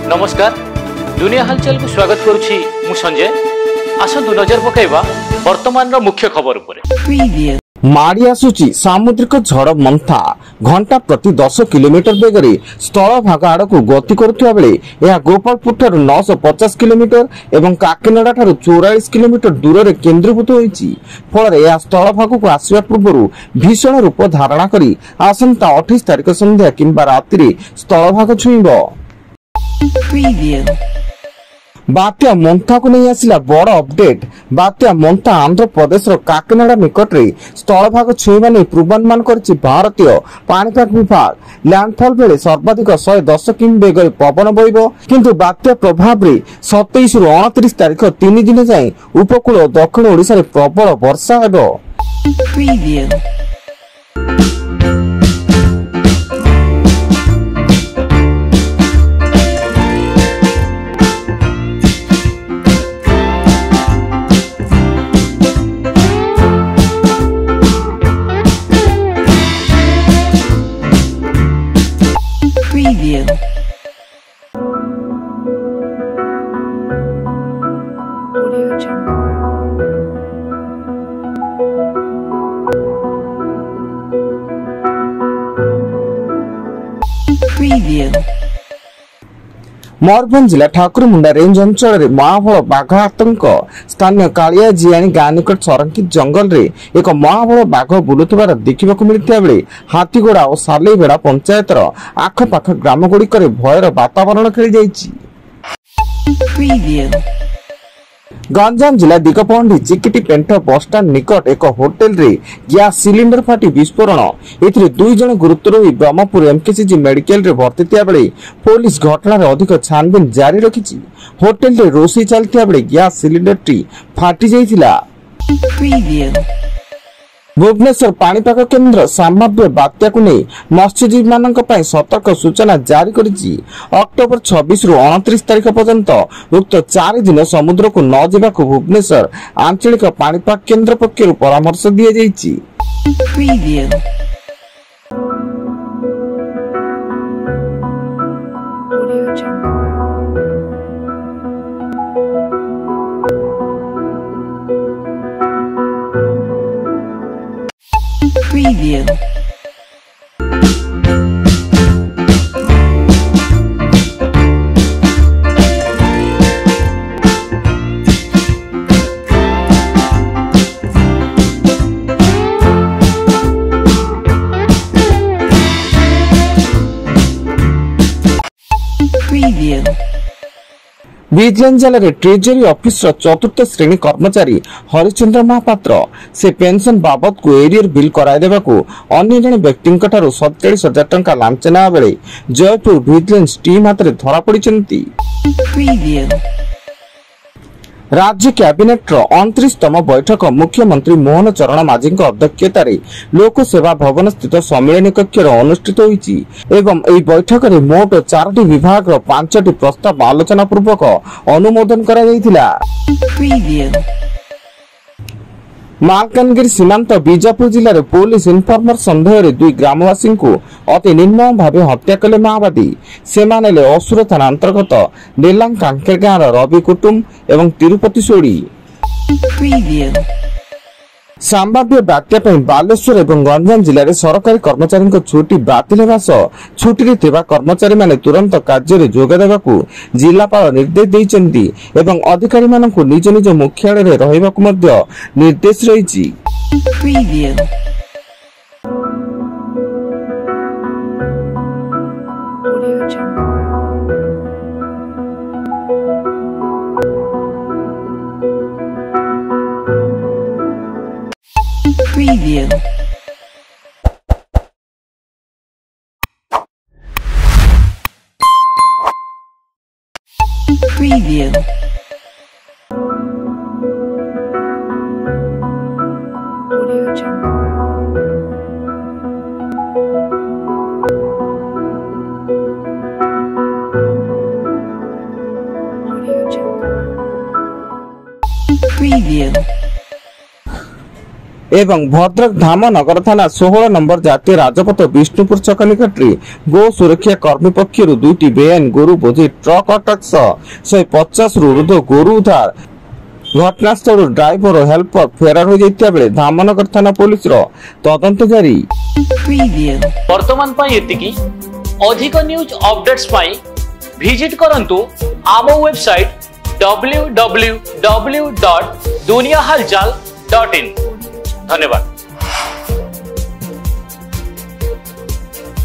नमस्कार दुनिया हालचाल को स्वागत करुछि मु संजय। आसंतु नजर पकाइबा वर्तमान मुख्य खबर उपरे। माड़ी आसुची सामुद्रिक झड़ मंथा घंटा प्रति 10 किलोमीटर बेगरे स्थल भाग आड़ को गति करुवा बेले यह गोपालपुर ठारू 950 किलोमीटर एवं काकीनाडा ठारू 44 किलोमीटर दूर में केन्द्रीभूत होइछि। फल यह स्थल भाग को आसवा पूर्व भीषण रूप धारणा करी आसंता 28 तारिख संध्या किंबा राति स्थल भाग छुईब। बात्या मंथा को नहीं आसिला बड़ अपडेट। बात्या मंथा आंध्र प्रदेश काकीनाडा निकट में स्थल भाग छुईवा नहीं पूर्वानुमान करिछि भारतीय पाणीपाग विभाग। लैंडफॉल बेले सर्वाधिक 110 किमी बेगर पवन बहिब किंतु बात्या प्रभाव रे 27 रु 29 तारिख 3 दिन जाए उपकूल और दक्षिण ओडिशा रे प्रबल वर्षा हेबो। मयूरभंज जिला ठाकुरमुंडा रेंज अंचल में महाबल बाघ आतंक स्थानीय कालिया जियाणी गाँ निकट संरक्षित जंगल रे एक महाबल बाघ बुलुथिबार देखिबाकु मिलिथिबा बेले हाथीगोड़ा और सालेबेड़ा पंचायतर आखपाख ग्राम गुड़िक भयर वातावरण खेली जाइछि। गंजाम जिला दिगपहंडी चिकिटी पेंट बस स्टाण्ड निकट एक होटेल रे गैस सिलिंडर फाटी विस्फोरण एथिरे 2 जन गुरुतर होई ब्रह्मपुर एमकेसीजी मेडिकल रे भर्ती थिया बेले पुलिस घटना रे अधिक छानबीन जारी रखिछि। होटेल रे रोसी चलथिया बेले गैस सिलिंडर टी फाटी जाइथिला। भुवनेश्वर पाणीपाग केन्द्र संभाव्य बात्या को नहीं मत्स्यजीवी मानक पई सतर्क सूचना जारी करिछि। अक्टोबर 26 रु 29 तारिख पर्यंत उक्त 4 दिन समुद्र को न जिबाकु भुवनेश्वर आंचलिक पाणीपाग केन्द्र पक्षरु परामर्श दिया जाइछि। विजिलेंस जेल रे ट्रेजरी ऑफिस चतुर्थ श्रेणी कर्मचारी हरिचंद्र महापात्र से पेंशन बाबद को एरियर बिल कराई देबाकू अन्य जने व्यक्ति 47,000 टंका लांच नेबा बेले जयपुर विजिलेंस टीम हाथ रे धरा पड़िछंती। राज्य कैबिनेट 29तम बैठक मुख्यमंत्री मोहन चरण माझी अध्यक्षता लोक सेवा भवन स्थित सम्मेलन कक्ष अनुष्ठित होईछि एवं एई बैठक रे मोट 4टी विभाग 5टी प्रस्ताव आलोचना पूर्वक अनुमोदन करा जायतिला। मालकानगिरी सीमांत बीजापुर जिले में पुलिस इनफॉर्मर संदेह रे 2 ग्रामवासी को अति निर्मम भाव हत्या कले माओवादी। सेमाने असुर थाना अंतर्गत नेलांग कांकेर गाँव रवि कुटुम एवं तिरुपति सोड़ी। संभाव्य बात्या पर बालेश्वर एवं गंजाम जिले में सरकारी कर्मचारी छुट्टी बातिल होगा सह छुट्टी थिबा कर्मचारी माने तुरंत कार्य जोग देबाकू जिलापाल निर्देश देइचंती एवं अधिकारी मानकू निज निज मुख्यालय रे रहिबाकू मध्य निर्देश रहिछि। Preview. Audio Jungle. Audio Jungle. Preview. एवं भद्रक धामनगर थाना 16 नंबर जातीय राजपथ विष्णुपुर छक निकट गो सुरक्षा कर्मी पक्षर 2टी बेआईन गोरु बोझी ट्रक अटक 150 रु ऊर्ध्व गोरु उद्धार। घटनास्थल ड्राइवर और हेल्पर फेरार हो जाइता बेले धामनगर थाना पुलिस तदंत जारी। Preview. वर्तमान पाई एतिकी अधिक न्यूज अपडेट्स पाई विजिट करंतु आम वेबसाइट www.duniyahalchal.in। धन्यवाद।